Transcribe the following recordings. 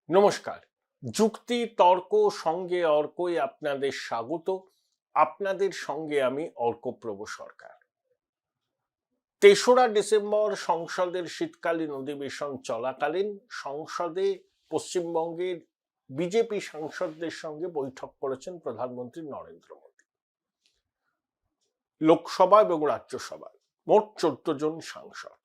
নমস্কার। যুক্তি তর্ক সঙ্গে অর্কই আপনাদের স্বাগত। আপনাদের সঙ্গে আমি অর্কপ্রভ সরকার। ৩রা ডিসেম্বর সংসদের শীতকালীন অধিবেশন চলাকালীন সংসদে পশ্চিমবঙ্গের বিজেপি সাংসদদের সঙ্গে বৈঠক করেছেন প্রধানমন্ত্রী নরেন্দ্র মোদী। লোকসভা এবং রাজ্যসভায় মোট ১৪ জন সাংসদ।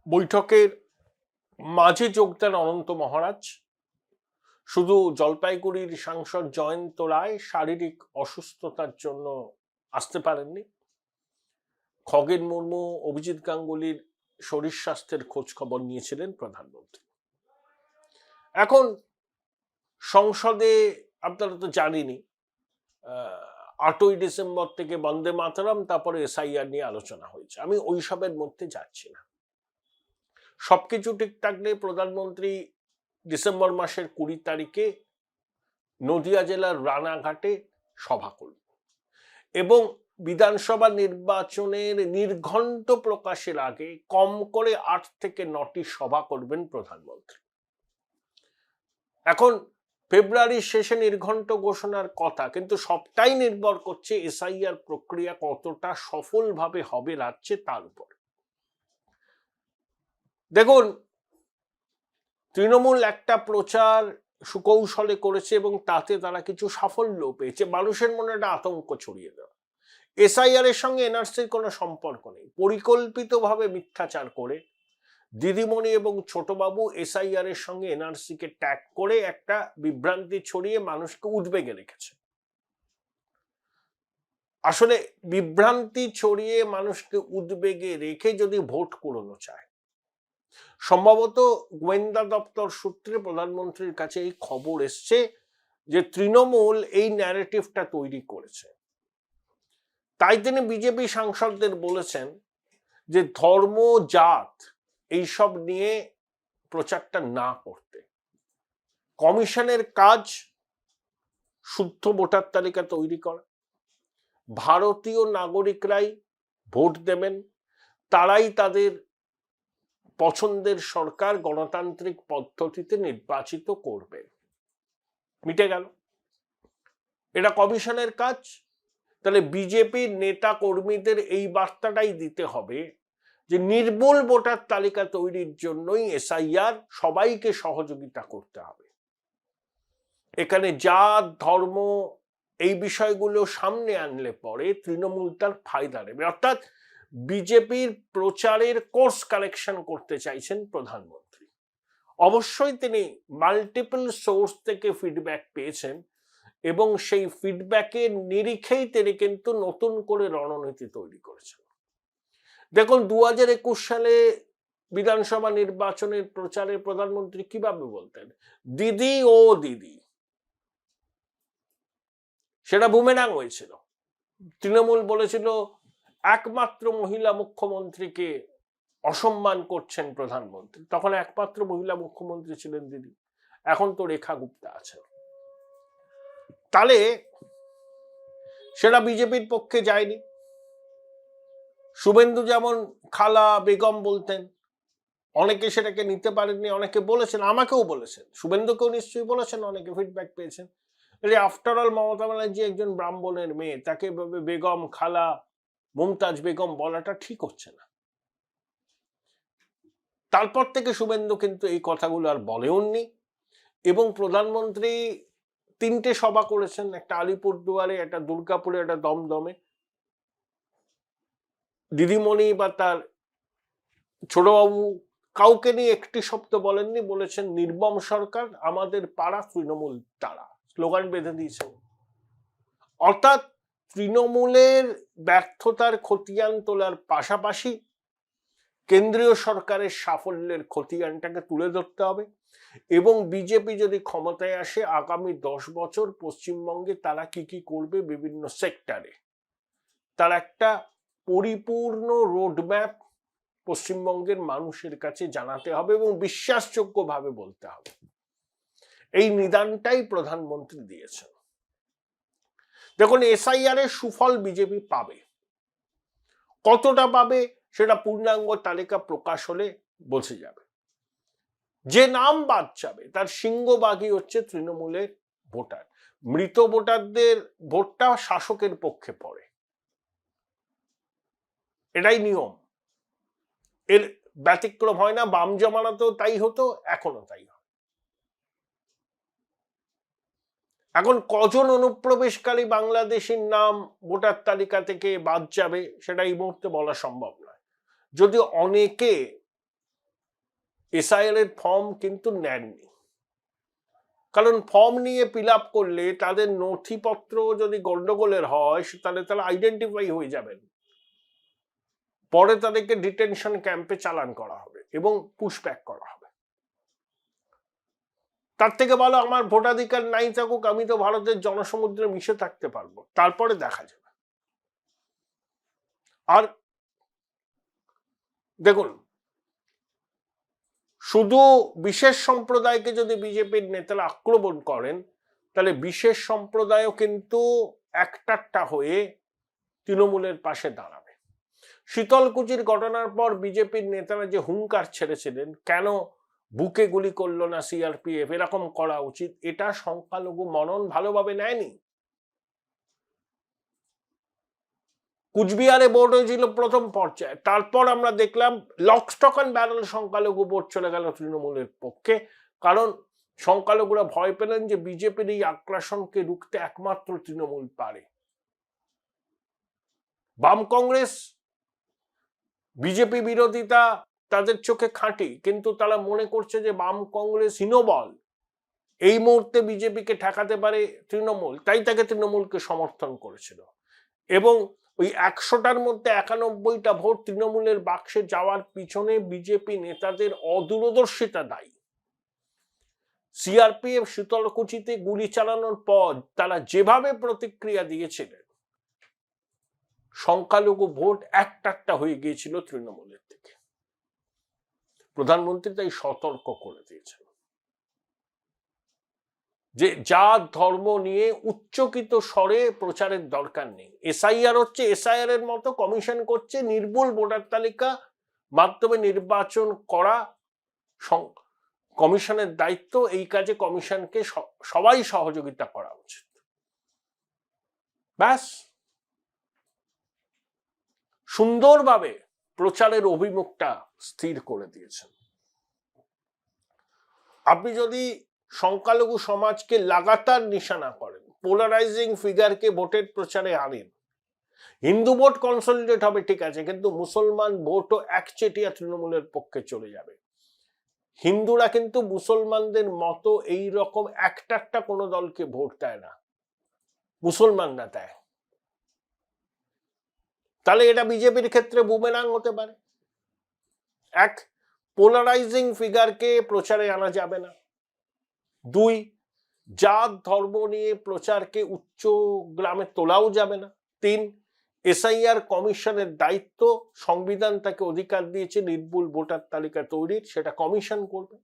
বৈঠকের মাঝে যোগ দেন অনন্ত মহারাজ। শুধু জলপাইগুড়ির সাংসদ জয়ন্ত রায় শারীরিক অসুস্থতার জন্য আসতে পারেননি। খগেন মুর্মু, অভিজিৎ গাঙ্গুলির শরীর স্বাস্থ্যের খোঁজ খবর নিয়েছিলেন প্রধানমন্ত্রী। এখন সংসদে আপনারা তো জানেনই, ৮ই ডিসেম্বর থেকে বন্দে মাতরম, তারপরে এসআইআর নিয়ে আলোচনা হয়েছে। আমি ওইসবের মধ্যে যাচ্ছি না। সবকিছু ঠিক থাকলে প্রধানমন্ত্রী ডিসেম্বর মাসের ২০ তারিখে নদিয়া জেলার রানাঘাটে সভা করবেন এবং বিধানসভা নির্বাচনের নির্ঘণ্ট প্রকাশের আগে কম করে ৮ থেকে ৯টি সভা করবেন প্রধানমন্ত্রী। এখন ফেব্রুয়ারির শেষে নির্ঘণ্ট ঘোষণার কথা, কিন্তু সবটাই নির্ভর করছে এসআইআর প্রক্রিয়া কতটা সফলভাবে হবে রাজ্যে তার উপর। দেখুন, তৃণমূল একটা প্রচার সুকৌশলে করেছে এবং তাতে তারা কিছু সাফল্য পেয়েছে। মানুষের মনে একটা আতঙ্ক ছড়িয়ে দেওয়া। এসআইআর এর সঙ্গে এনআরসির কোনো সম্পর্ক নেই। পরিকল্পিতভাবে মিথ্যাচার করে দিদিমণি এবং ছোটবাবু এসআইআর এর সঙ্গে এনআরসি কে ট্যাগ করে একটা বিভ্রান্তি ছড়িয়ে মানুষকে উদ্বেগে রেখেছে। আসলে বিভ্রান্তি ছড়িয়ে মানুষকে উদ্বেগে রেখে যদি ভোট কুড়ানো চায়, সম্ভবত গোয়েন্দা দপ্তর সূত্রে প্রধানমন্ত্রীর কাছে এই খবর এসছে যে তৃণমূল এই ন্যারেটিভটা তৈরি করেছে। তাই তিনি বিজেপি সাংসদদের বলেছেন যে ধর্ম, জাত এইসব নিয়ে প্রচারটা না করতে। কমিশনের কাজ শুদ্ধ ভোটার তালিকা তৈরি করা। ভারতীয় নাগরিকরাই ভোট দেবেন, তারাই তাদের পছন্দের সরকার গণতান্ত্রিক পদ্ধতিতে নির্বাচিত করবে। মিটে গেল। এটা কমিশনের কাজ। তাহলে বিজেপির নেতা কর্মীদের এই বার্তাটাই দিতে হবে যে নির্ভুল ভোটার তালিকা তৈরির জন্যই এসআইআর, সবাইকে সহযোগিতা করতে হবে। এখানে জাত, ধর্ম এই বিষয়গুলো সামনে আনলে পরে তৃণমূল তার ফায়দা নেবে। অর্থাৎ বিজেপির প্রচারের কোর্স কারেকশন করতে চাইছেন প্রধানমন্ত্রী। অবশ্যই তিনি মাল্টিপল সোর্স থেকে ফিডব্যাক পেয়েছেন এবং সেই ফিডব্যাকের নিরিখেই তিনি কিন্তু নতুন করে রণনীতি তৈরি করেছেন। দেখুন, ২০২১ সালে বিধানসভা নির্বাচনের প্রচারে প্রধানমন্ত্রী কিভাবে বলতেন, দিদি ও দিদি। সেটা বুমেরাং হয়েছিল। তৃণমূল বলেছিল একমাত্র মহিলা মুখ্যমন্ত্রীকে অসম্মান করছেন প্রধানমন্ত্রী। তখন একমাত্র মহিলা মুখ্যমন্ত্রী ছিলেন দিদি। এখন তো রেখা গুপ্তা আছে। তাহলে সেটা বিজেপির পক্ষে যায়নি। শুভেন্দু যেমন খালা, বেগম বলতেন, অনেকে সেটাকে নিতে পারেননি। অনেকে বলেছেন, আমাকেও বলেছেন, শুভেন্দুকেও নিশ্চয়ই বলেছেন, অনেকে ফিডব্যাক পেয়েছেন। আফটার অল মমতা ব্যানার্জি একজন ব্রাহ্মণের মেয়ে, তাকে বেগম, খালা, মুমতাজ বেগম বলাটা ঠিক হচ্ছে না। তারপর থেকে শুভেন্দু কিন্তু এই কথাগুলো আর বলেওননি এবং প্রধানমন্ত্রী ৩টে সভা করেছেন, একটা আলিপুরদুয়ারে, একটা দুর্গাপুরে, একটা দমদমে। দিদিমণি বা তার ছোটবাবু কাউকে নিয়ে একটি শব্দ বলেননি। বলেছেন নির্মম সরকার, আমাদের পাড়া তৃণমূল তারা, স্লোগান বেঁধে দিয়েছেন। অর্থাৎ তৃণমূলের ব্যর্থতার খতিয়ান তোলার পাশাপাশি কেন্দ্রীয় সরকারের সাফল্যের খতিয়ানটাকে তুলে ধরতে হবে এবং বিজেপি যদি ক্ষমতায় আসে আগামী ১০ বছর পশ্চিমবঙ্গে তারা কি কি করবে বিভিন্ন সেক্টরে, তার একটা পরিপূর্ণ রোডম্যাপ পশ্চিমবঙ্গের মানুষের কাছে জানাতে হবে এবং বিশ্বাসযোগ্যভাবে বলতে হবে। এই নিদানটাই প্রধানমন্ত্রী দিয়েছেন। দেখুন, এসআইআর এর সুফল বিজেপি পাবে। কতটা পাবে সেটা পূর্ণাঙ্গ তালিকা প্রকাশ হলে বোঝা যাবে। যে নাম বাদ যাবে তার সিংহভাগই হচ্ছে তৃণমূলের ভোটার। মৃত ভোটারদের ভোটটা শাসকের পক্ষে পড়ে, এটাই নিয়ম, এর ব্যতিক্রম হয় না। বাম জমানাতেও তাই হতো, এখনো তাই হয়। এখন কজন অনুপ্রবেশকারী বাংলাদেশের নাম ভোটার তালিকা থেকে বাদ যাবে সেটা এই মুহূর্তে বলা সম্ভব নয়, যদি অনেকে এসআইআর এর ফর্ম কিন্তু নেননি, কারণ ফর্ম নিয়ে ফিল আপ করলে তাদের নথিপত্র যদি গন্ডগোলের হয় তাহলে তারা আইডেন্টিফাই হয়ে যাবেন, পরে তাদেরকে ডিটেনশন ক্যাম্পে চালান করা হবে এবং পুশব্যাক করা হবে। তার থেকে ভালো আমার ভোটাধিকার নাই থাকুক, আমি তো ভারতের জনসমুদ্রে মিশে থাকতে পারবো, তারপরে দেখা যাবে। আর দেখুন, শুধু বিশেষ সম্প্রদায়কে যদি বিজেপির নেতারা আক্রমণ করেন তাহলে বিশেষ সম্প্রদায়ও কিন্তু একটা হয়ে তৃণমূলের পাশে দাঁড়াবে। শীতলকুচির ঘটনার পর বিজেপির নেতারা যে হুঙ্কার ছেড়েছিলেন, কেন বুকে গুলি করলো না সিআরপিএফ, এরকম করা উচিত, এটা সংখ্যালঘু মনন ভালোভাবে নেয়নি। কুচবিহারে ভোট হয়েছিল প্রথম পর্যায়ে, তারপর আমরা দেখলাম লক স্টক অ্যান্ড ব্যারেল সংখ্যালঘু ভোট চলে গেল তৃণমূলের পক্ষে, কারণ সংখ্যালঘুরা ভয় পেলেন যে বিজেপির এই আগ্রাসনকে রুখতে একমাত্র তৃণমূল পারে। বাম কংগ্রেস বিজেপি বিরোধিতা তাদের চোখে খাঁটি, কিন্তু তারা মনে করছে যে বাম কংগ্রেস হীনবল, এই মুহূর্তে বিজেপিকে ঠেকাতে পারে তৃণমূল, তাই তাকে তৃণমূলকে সমর্থন করেছিল। এবং ওই 100টার মধ্যে 91টা ভোট তৃণমূলের বাক্সে যাওয়ার পিছনে বিজেপি নেতাদের অদূরদর্শিতা দায়ী। সিআরপিএফ শীতলকুচিতে গুলি চালানোর পর তারা যেভাবে প্রতিক্রিয়া দিয়েছিলেন, সংখ্যালঘু ভোট একটা হয়ে গিয়েছিল তৃণমূলের থেকে। প্রধানমন্ত্রী তাই সতর্ক করে দিয়েছেন যে জাত ধর্ম নিয়ে উচ্চকিত স্বরে প্রচারের দরকার নেই। এসআইআর হচ্ছে এসআইআর এর মতো, কমিশন করছে নির্ভুল ভোটার তালিকা মাধ্যমে নির্বাচন করা কমিশনের দায়িত্ব, এই কাজে কমিশনকে সবাই সহযোগিতা করা উচিত। ব্যাস, সুন্দরভাবে প্রচারের অভিমুখটা স্থির করে দিয়েছেন। আপনি যদি সংখ্যালঘু সমাজকে লাগাতার নিশানা করেন, পোলারাইজিং ফিগারকে ভোটের প্রচারে আনেন, হিন্দু ভোট কনসলিডেট হবে ঠিক আছে, কিন্তু মুসলমান ভোটও একচেটিয়া তৃণমূলের পক্ষে চলে যাবে। হিন্দুরা কিন্তু মুসলমানদের মতো এই রকম একটা কোনো দলকে ভোট দেয় না, মুসলমানরা দেয়। তাহলে এটা বিজেপির ক্ষেত্রে বুমেরাং হতে পারে। এক, পোলারাইজিং ফিগারকে প্রচারে আনা যাবে না। 2, জাত ধর্ম নিয়ে প্রচারকে উচ্চ গ্রামে তোলাও যাবে না। 3, এসআইআর কমিশনের দায়িত্ব, সংবিধান তাকে অধিকার দিয়েছে নির্ভুল ভোটার তালিকা তৈরির, সেটা কমিশন করবে।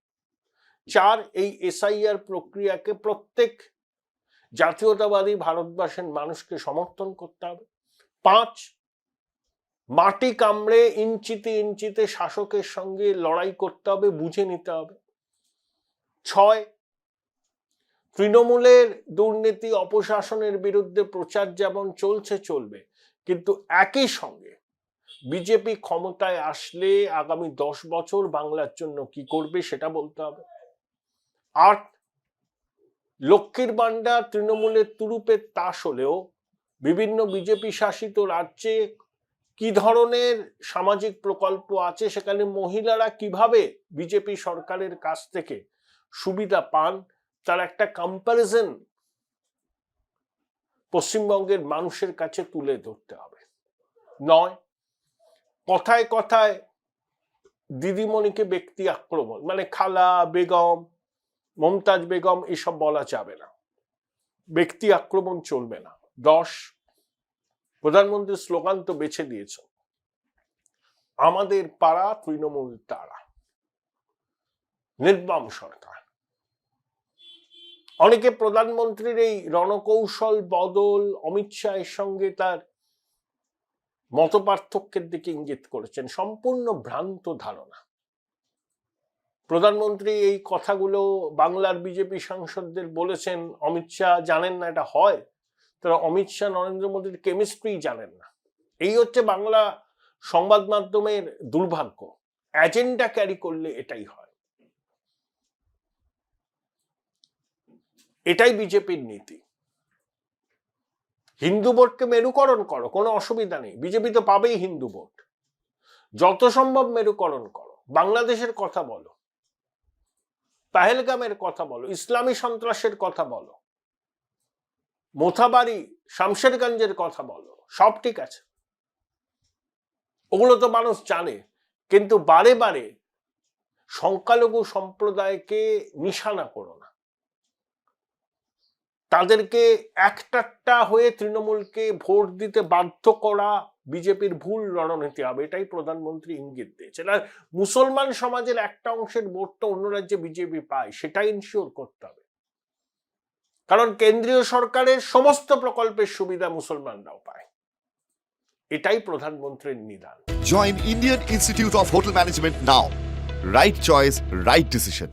4, এই এসআইআর প্রক্রিয়াকে প্রত্যেক জাতীয়তাবাদী ভারতবর্ষের মানুষকে সমর্থন করতে হবে। 5, মাটি কামড়ে ইঞ্চিতে শাসকের সঙ্গে লড়াই করতে হবে, বুঝে নিতে হবে। 6, তৃণমূলের দুর্নীতি অপশাসনের বিরুদ্ধে প্রচার যেমন চলবে, কিন্তু একই সঙ্গে বিজেপি ক্ষমতায় আসলে আগামী 10 বছর বাংলার জন্য কি করবে সেটা বলতে হবে। 8, লক্ষ্মীর ভান্ডার তৃণমূলের তুরুপের তাস হলেও বিভিন্ন বিজেপি শাসিত রাজ্যে কি ধরনের সামাজিক প্রকল্প আছে, সেখানে মহিলারা কিভাবে বিজেপি সরকারের কাছ থেকে সুবিধা পান, তার একটা কম্পারিজন পশ্চিমবঙ্গের মানুষের কাছে তুলে ধরতে হবে। 9, কথায় কথায় দিদিমণিকে ব্যক্তি আক্রমণ, মানে খালা, বেগম, মমতাজ বেগম, এসব বলা যাবে না, ব্যক্তি আক্রমণ চলবে না। 10, প্রধানমন্ত্রী স্লোগান তো বেছে দিয়েছ, আমাদের পাড়া তৃণমূল তারা, নির্বাম সরকার। অনেকে প্রধানমন্ত্রীর এই রণকৌশল বদল অমিত শাহের সঙ্গে তার মতপার্থক্যের দিকে ইঙ্গিত করেছেন, সম্পূর্ণ ভ্রান্ত ধারণা। প্রধানমন্ত্রী এই কথাগুলো বাংলার বিজেপি সাংসদদের বলেছেন, অমিত শাহ জানেন না এটা হয়, তারা অমিত শাহ নরেন্দ্র মোদীর কেমিস্ট্রি জানেন না। এই হচ্ছে বাংলা সংবাদ মাধ্যমের দুর্ভাগ্য। এজেন্ডা ক্যারি করলে এটাই হয়, এটাই বিজেপির নীতি। হিন্দু ভোটকে মেরুকরণ করো, কোনো অসুবিধা নেই, বিজেপি তো পাবেই হিন্দু ভোট। যত সম্ভব মেরুকরণ করো, বাংলাদেশের কথা বলো, পাহেলগামের কথা বলো, ইসলামী সন্ত্রাসের কথা বলো, মোথাবাড়ি শামশেরগঞ্জের কথা বলো, সব ঠিক আছে, ওগুলো তো মানুষ জানে। কিন্তু বারে বারে সংখ্যালঘু সম্প্রদায়কে নিশানা করো না, তাদেরকে একটা হয়ে তৃণমূলকে ভোট দিতে বাধ্য করা বিজেপির ভুল রণনীতি হবে, এটাই প্রধানমন্ত্রী ইঙ্গিত দিয়েছেন। আর মুসলমান সমাজের একটা অংশের ভোটটা অন্য রাজ্যে বিজেপি পায়, সেটা ইনশিওর করতে হবে, কারণ কেন্দ্রীয় সরকারের সমস্ত প্রকল্পের সুবিধা মুসলমানরাও পায়, এটাই প্রধানমন্ত্রীর নিদান। Join Indian Institute of Hotel Management now. Right choice, right decision.